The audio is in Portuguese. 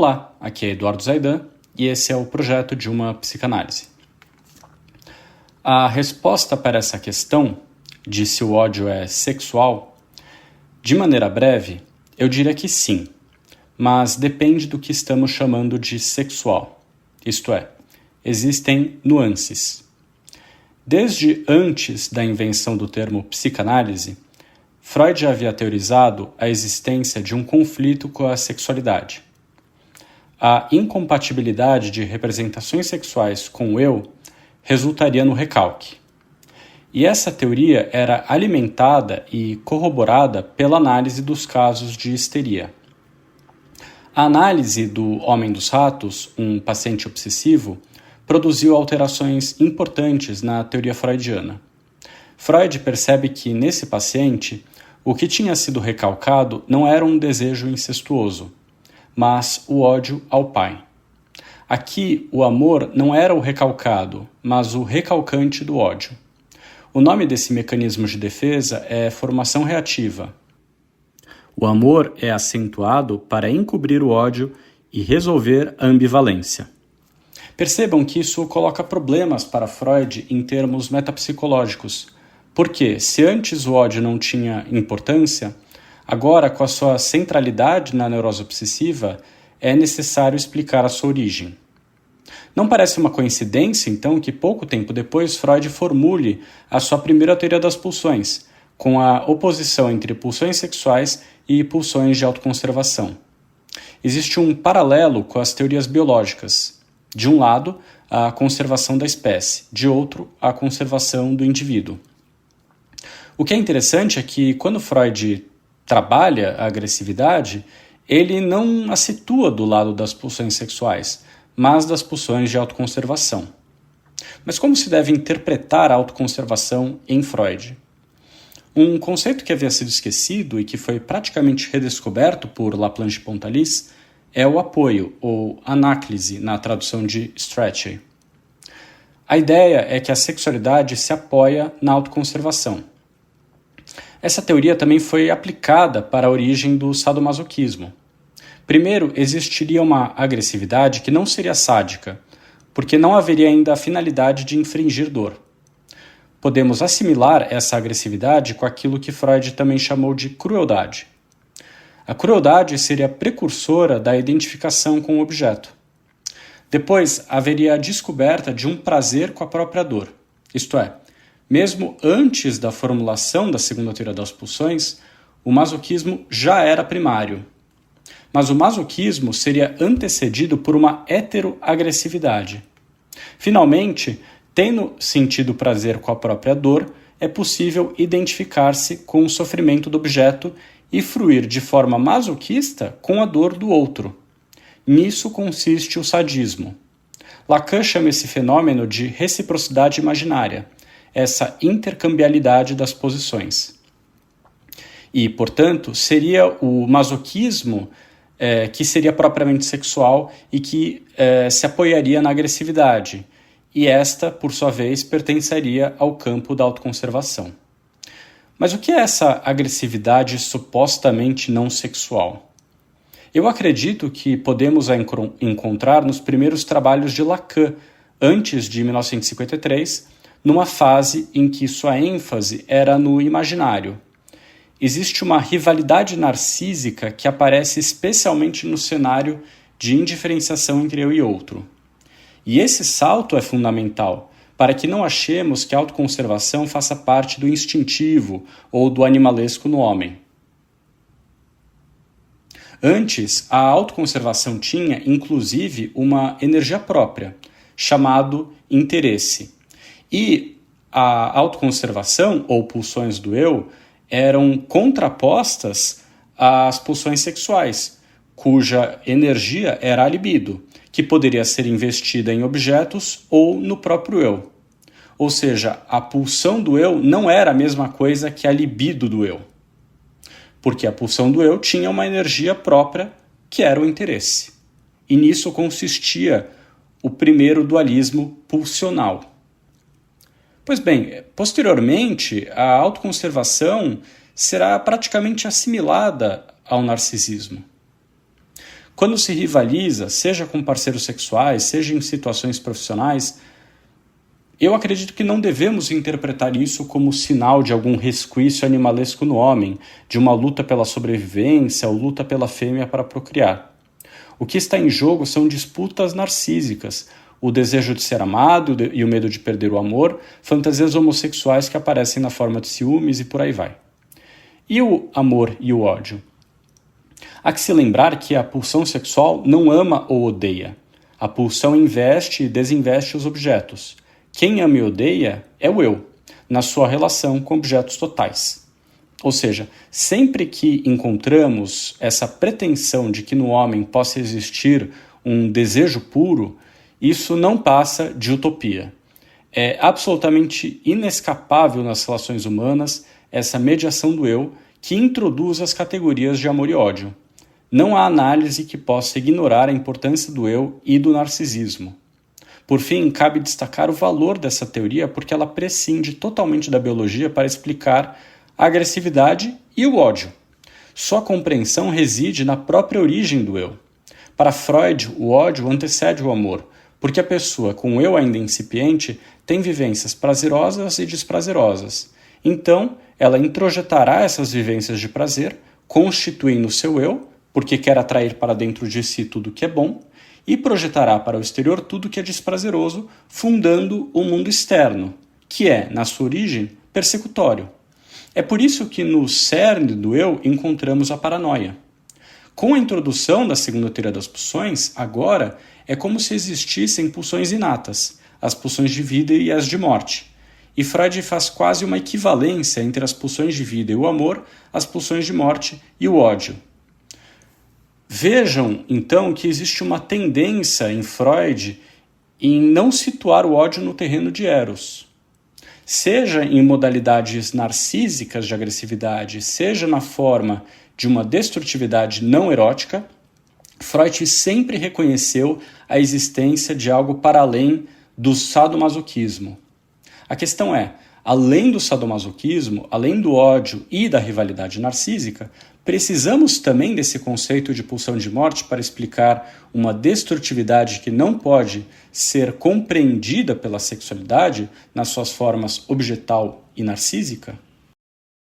Olá, aqui é Eduardo Zaidan e esse é o projeto de uma psicanálise. A resposta para essa questão, de se o ódio é sexual, de maneira breve, eu diria que sim, mas depende do que estamos chamando de sexual. Isto é, existem nuances. Desde antes da invenção do termo psicanálise, Freud já havia teorizado a existência de um conflito com a sexualidade. A incompatibilidade de representações sexuais com o eu resultaria no recalque. E essa teoria era alimentada e corroborada pela análise dos casos de histeria. A análise do Homem dos Ratos, um paciente obsessivo, produziu alterações importantes na teoria freudiana. Freud percebe que, nesse paciente, o que tinha sido recalcado não era um desejo incestuoso, mas o ódio ao pai. Aqui, o amor não era o recalcado, mas o recalcante do ódio. O nome desse mecanismo de defesa é formação reativa. O amor é acentuado para encobrir o ódio e resolver a ambivalência. Percebam que isso coloca problemas para Freud em termos metapsicológicos, porque, se antes o ódio não tinha importância, agora, com a sua centralidade na neurose obsessiva, é necessário explicar a sua origem. Não parece uma coincidência, então, que pouco tempo depois Freud formule a sua primeira teoria das pulsões, com a oposição entre pulsões sexuais e pulsões de autoconservação. Existe um paralelo com as teorias biológicas. De um lado, a conservação da espécie, de outro, a conservação do indivíduo. O que é interessante é que, quando Freud trabalha a agressividade, ele não a situa do lado das pulsões sexuais, mas das pulsões de autoconservação. Mas como se deve interpretar a autoconservação em Freud? Um conceito que havia sido esquecido e que foi praticamente redescoberto por Laplanche e Pontalis é o apoio, ou anáclise, na tradução de Strachey. A ideia é que a sexualidade se apoia na autoconservação. Essa teoria também foi aplicada para a origem do sadomasoquismo. Primeiro, existiria uma agressividade que não seria sádica, porque não haveria ainda a finalidade de infringir dor. Podemos assimilar essa agressividade com aquilo que Freud também chamou de crueldade. A crueldade seria precursora da identificação com o objeto. Depois, haveria a descoberta de um prazer com a própria dor, isto é, mesmo antes da formulação da segunda teoria das pulsões, o masoquismo já era primário. Mas o masoquismo seria antecedido por uma heteroagressividade. Finalmente, tendo sentido prazer com a própria dor, é possível identificar-se com o sofrimento do objeto e fruir de forma masoquista com a dor do outro. Nisso consiste o sadismo. Lacan chama esse fenômeno de reciprocidade imaginária, essa intercambialidade das posições. E, portanto, seria o masoquismo que seria propriamente sexual e que se apoiaria na agressividade, e esta, por sua vez, pertenceria ao campo da autoconservação. Mas o que é essa agressividade supostamente não sexual? Eu acredito que podemos a encontrar nos primeiros trabalhos de Lacan, antes de 1953, numa fase em que sua ênfase era no imaginário. Existe uma rivalidade narcísica que aparece especialmente no cenário de indiferenciação entre eu e outro. E esse salto é fundamental para que não achemos que a autoconservação faça parte do instintivo ou do animalesco no homem. Antes, a autoconservação tinha, inclusive, uma energia própria, chamado interesse. E a autoconservação, ou pulsões do eu, eram contrapostas às pulsões sexuais, cuja energia era a libido, que poderia ser investida em objetos ou no próprio eu. Ou seja, a pulsão do eu não era a mesma coisa que a libido do eu, porque a pulsão do eu tinha uma energia própria, que era o interesse. E nisso consistia o primeiro dualismo pulsional. Pois bem, posteriormente, a autoconservação será praticamente assimilada ao narcisismo. Quando se rivaliza, seja com parceiros sexuais, seja em situações profissionais, eu acredito que não devemos interpretar isso como sinal de algum resquício animalesco no homem, de uma luta pela sobrevivência ou luta pela fêmea para procriar. O que está em jogo são disputas narcísicas, o desejo de ser amado e o medo de perder o amor, fantasias homossexuais que aparecem na forma de ciúmes e por aí vai. E o amor e o ódio? Há que se lembrar que a pulsão sexual não ama ou odeia. A pulsão investe e desinveste os objetos. Quem ama e odeia é o eu, na sua relação com objetos totais. Ou seja, sempre que encontramos essa pretensão de que no homem possa existir um desejo puro, isso não passa de utopia. É absolutamente inescapável nas relações humanas essa mediação do eu que introduz as categorias de amor e ódio. Não há análise que possa ignorar a importância do eu e do narcisismo. Por fim, cabe destacar o valor dessa teoria porque ela prescinde totalmente da biologia para explicar a agressividade e o ódio. Sua compreensão reside na própria origem do eu. Para Freud, o ódio antecede o amor, porque a pessoa com o eu ainda incipiente tem vivências prazerosas e desprazerosas. Então, ela introjetará essas vivências de prazer, constituindo o seu eu, porque quer atrair para dentro de si tudo que é bom, e projetará para o exterior tudo que é desprazeroso, fundando o mundo externo, que é, na sua origem, persecutório. É por isso que no cerne do eu encontramos a paranoia. Com a introdução da segunda teoria das pulsões, agora é como se existissem pulsões inatas, as pulsões de vida e as de morte. E Freud faz quase uma equivalência entre as pulsões de vida e o amor, as pulsões de morte e o ódio. Vejam, então, que existe uma tendência em Freud em não situar o ódio no terreno de Eros. Seja em modalidades narcísicas de agressividade, seja na forma de uma destrutividade não erótica, Freud sempre reconheceu a existência de algo para além do sadomasoquismo. A questão é, além do sadomasoquismo, além do ódio e da rivalidade narcísica, precisamos também desse conceito de pulsão de morte para explicar uma destrutividade que não pode ser compreendida pela sexualidade nas suas formas objetal e narcísica?